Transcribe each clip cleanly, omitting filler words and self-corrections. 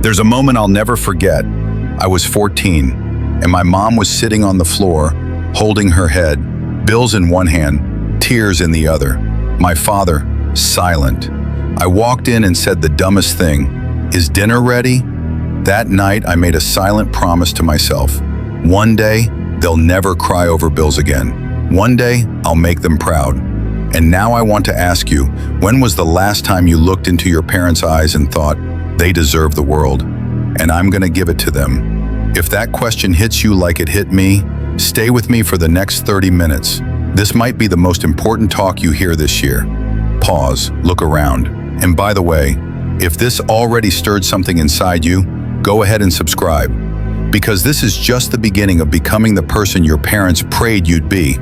There's a moment I'll never forget. I was 14, and my mom was sitting on the floor, holding her head, bills in one hand, tears in the other. My father, silent. I walked in and said the dumbest thing, "Is dinner ready?" That night, I made a silent promise to myself. One day, they'll never cry over bills again. One day, I'll make them proud. And now I want to ask you, when was the last time you looked into your parents' eyes and thought, they deserve the world, and I'm gonna give it to them? If that question hits you like it hit me, stay with me for the next 30 minutes. This might be the most important talk you hear this year. Pause, look around. And by the way, if this already stirred something inside you, go ahead and subscribe. Because this is just the beginning of becoming the person your parents prayed you'd be.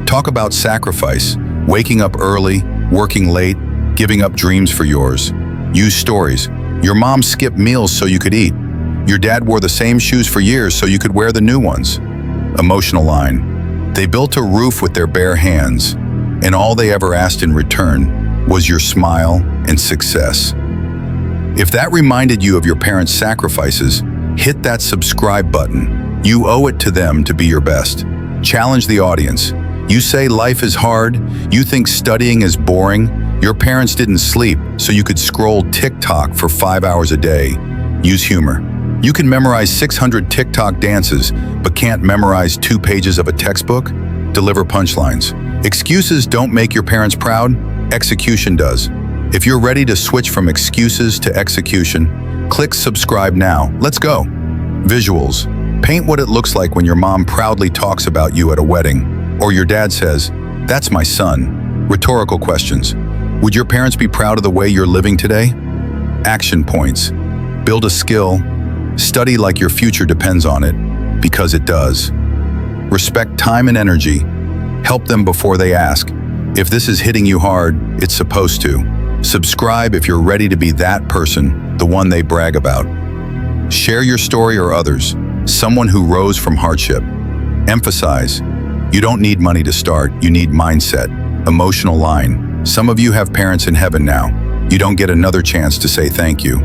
Talk about sacrifice, waking up early, working late, giving up dreams for yours. Use stories. Your mom skipped meals so you could eat. Your dad wore the same shoes for years so you could wear the new ones. Emotional line. They built a roof with their bare hands, and all they ever asked in return was your smile and success. If that reminded you of your parents' sacrifices, hit that subscribe button. You owe it to them to be your best. Challenge the audience. You say life is hard, you think studying is boring. Your parents didn't sleep so you could scroll TikTok for 5 hours a day. Use humor. You can memorize 600 TikTok dances, but can't memorize 2 pages of a textbook? Deliver punchlines. Excuses don't make your parents proud, execution does. If you're ready to switch from excuses to execution, click subscribe now. Let's go. Visuals. Paint what it looks like when your mom proudly talks about you at a wedding, or your dad says, "That's my son." Rhetorical questions. Would your parents be proud of the way you're living today? Action points. Build a skill. Study like your future depends on it, because it does. Respect time and energy. Help them before they ask. If this is hitting you hard, it's supposed to. Subscribe if you're ready to be that person, the one they brag about. Share your story or others, someone who rose from hardship. Emphasize. You don't need money to start, you need mindset. Emotional line. Some of you have parents in heaven now. You don't get another chance to say thank you.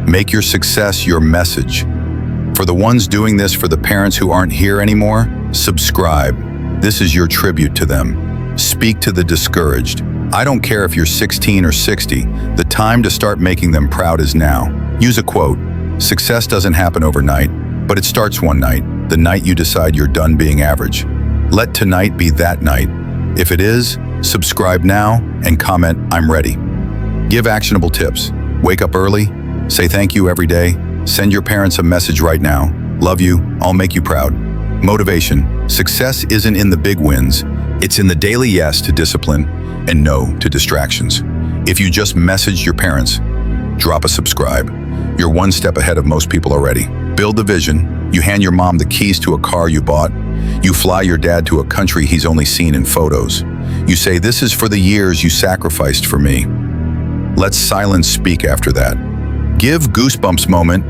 Make your success your message. For the ones doing this for the parents who aren't here anymore, subscribe. This is your tribute to them. Speak to the discouraged. I don't care if you're 16 or 60, the time to start making them proud is now. Use a quote. Success doesn't happen overnight, but it starts one night, the night you decide you're done being average. Let tonight be that night. If it is, subscribe now and comment, "I'm ready." Give actionable tips. Wake up early. Say thank you every day. Send your parents a message right now. Love you. I'll make you proud. Motivation. Success isn't in the big wins. It's in the daily yes to discipline and no to distractions. If you just messaged your parents, drop a subscribe. You're one step ahead of most people already. Build the vision. You hand your mom the keys to a car you bought. You fly your dad to a country he's only seen in photos. You say, "This is for the years you sacrificed for me." Let silence speak after that. Give goosebumps moment.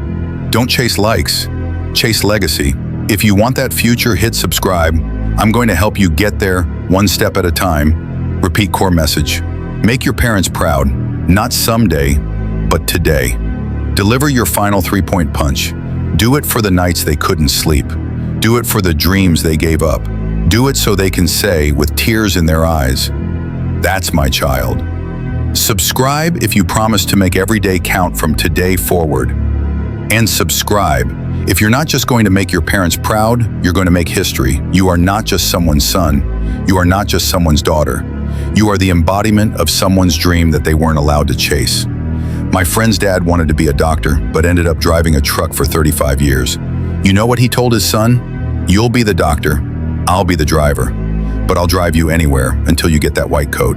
Don't chase likes. Chase legacy. If you want that future, hit subscribe. I'm going to help you get there one step at a time. Repeat core message. Make your parents proud, not someday, but today. Deliver your final 3-point punch. Do it for the nights they couldn't sleep. Do it for the dreams they gave up. Do it so they can say, with tears in their eyes, "That's my child." Subscribe if you promise to make every day count from today forward. And subscribe. If you're not just going to make your parents proud, you're going to make history. You are not just someone's son. You are not just someone's daughter. You are the embodiment of someone's dream that they weren't allowed to chase. My friend's dad wanted to be a doctor, but ended up driving a truck for 35 years. You know what he told his son? "You'll be the doctor, I'll be the driver, but I'll drive you anywhere until you get that white coat."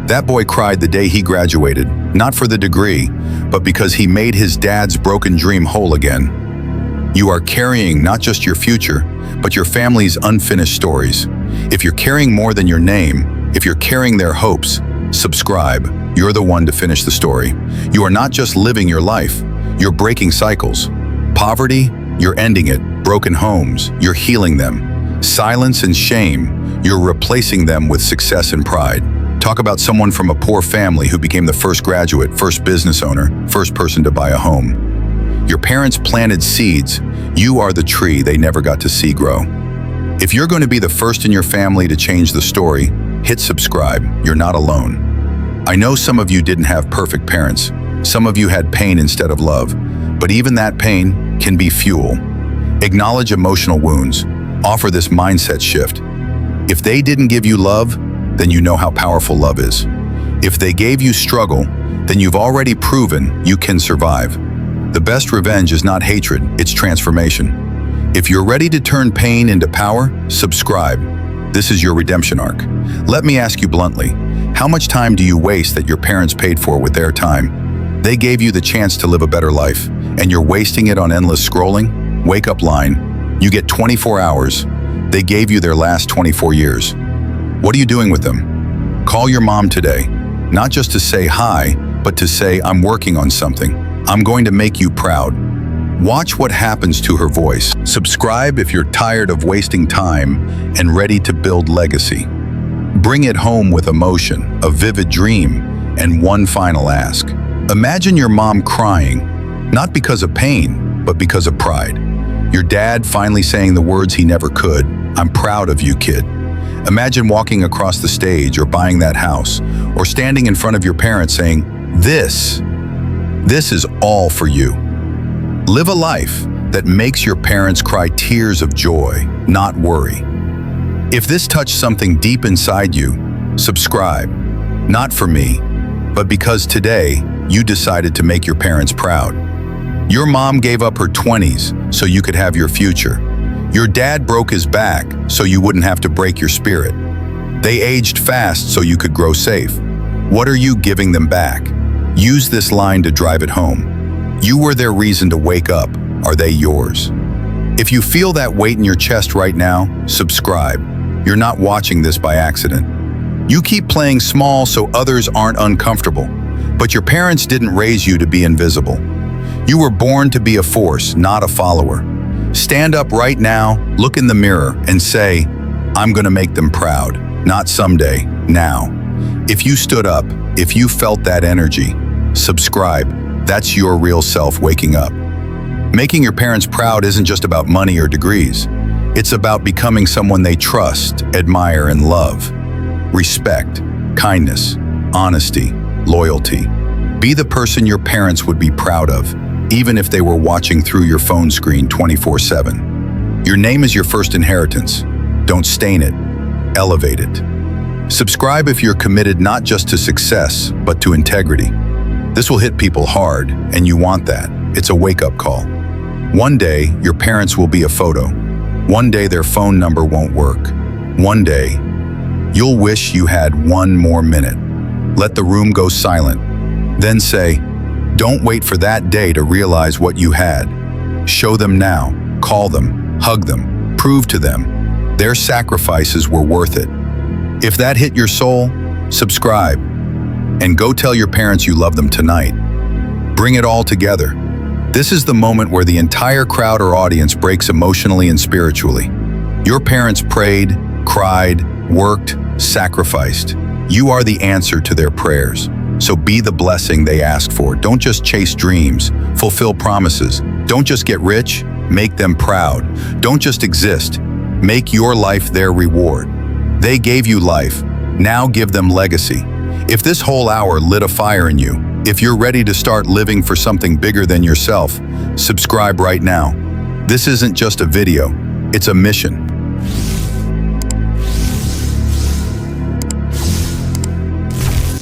That boy cried the day he graduated, not for the degree, but because he made his dad's broken dream whole again. You are carrying not just your future, but your family's unfinished stories. If you're carrying more than your name, if you're carrying their hopes, subscribe. You're the one to finish the story. You are not just living your life, you're breaking cycles. Poverty, you're ending it. Broken homes, you're healing them. Silence and shame, you're replacing them with success and pride. Talk about someone from a poor family who became the first graduate, first business owner, first person to buy a home. parents planted seeds, you are the tree they never got to see grow. If you're going to be the first in your family to change the story, hit subscribe. You're not alone. I know some of you didn't have perfect parents. Some of you had pain instead of love. But even that pain can be fuel. Acknowledge emotional wounds. Offer this mindset shift. If they didn't give you love, then you know how powerful love is. If they gave you struggle, then you've already proven you can survive. The best revenge is not hatred, it's transformation. If you're ready to turn pain into power, subscribe. This is your redemption arc. Let me ask you bluntly, how much time do you waste that your parents paid for with their time? They gave you the chance to live a better life, and you're wasting it on endless scrolling? Wake up line. You get 24 hours. They gave you their last 24 years. What are you doing with them? Call your mom today, not just to say hi, but to say, I'm working on something. I'm going to make you proud. Watch what happens to her voice. Subscribe if you're tired of wasting time and ready to build legacy. Bring it home with emotion, a vivid dream, and one final ask. Imagine your mom crying, not because of pain, but because of pride. Your dad finally saying the words he never could, I'm proud of you, kid. Imagine walking across the stage or buying that house, or standing in front of your parents saying, This is all for you. Live a life that makes your parents cry tears of joy, not worry. If this touched something deep inside you, subscribe. Not for me, but because today you decided to make your parents proud. Your mom gave up her 20s so you could have your future. Your dad broke his back so you wouldn't have to break your spirit. They aged fast so you could grow safe. What are you giving them back? Use this line to drive it home. You were their reason to wake up. Are they yours? If you feel that weight in your chest right now, subscribe. You're not watching this by accident. You keep playing small so others aren't uncomfortable, but your parents didn't raise you to be invisible. You were born to be a force, not a follower. Stand up right now, look in the mirror, and say, I'm gonna make them proud. Not someday, now. If you stood up, if you felt that energy, subscribe. That's your real self waking up. Making your parents proud isn't just about money or degrees. It's about becoming someone they trust, admire, and love. Respect, kindness, honesty, loyalty. Be the person your parents would be proud of, even if they were watching through your phone screen 24/7. Your name is your first inheritance. Don't stain it, elevate it. Subscribe if you're committed not just to success, but to integrity. This will hit people hard, and you want that. It's a wake-up call. One day, your parents will be a photo. One day, their phone number won't work. One day, you'll wish you had one more minute. Let the room go silent. Then say, don't wait for that day to realize what you had. Show them now, call them, hug them, prove to them their sacrifices were worth it. If that hit your soul, subscribe. And go tell your parents you love them tonight. Bring it all together. This is the moment where the entire crowd or audience breaks emotionally and spiritually. Your parents prayed, cried, worked, sacrificed. You are the answer to their prayers. So be the blessing they ask for. Don't just chase dreams, fulfill promises. Don't just get rich, make them proud. Don't just exist, make your life their reward. They gave you life, now give them legacy. If this whole hour lit a fire in you, if you're ready to start living for something bigger than yourself, subscribe right now. This isn't just a video, it's a mission.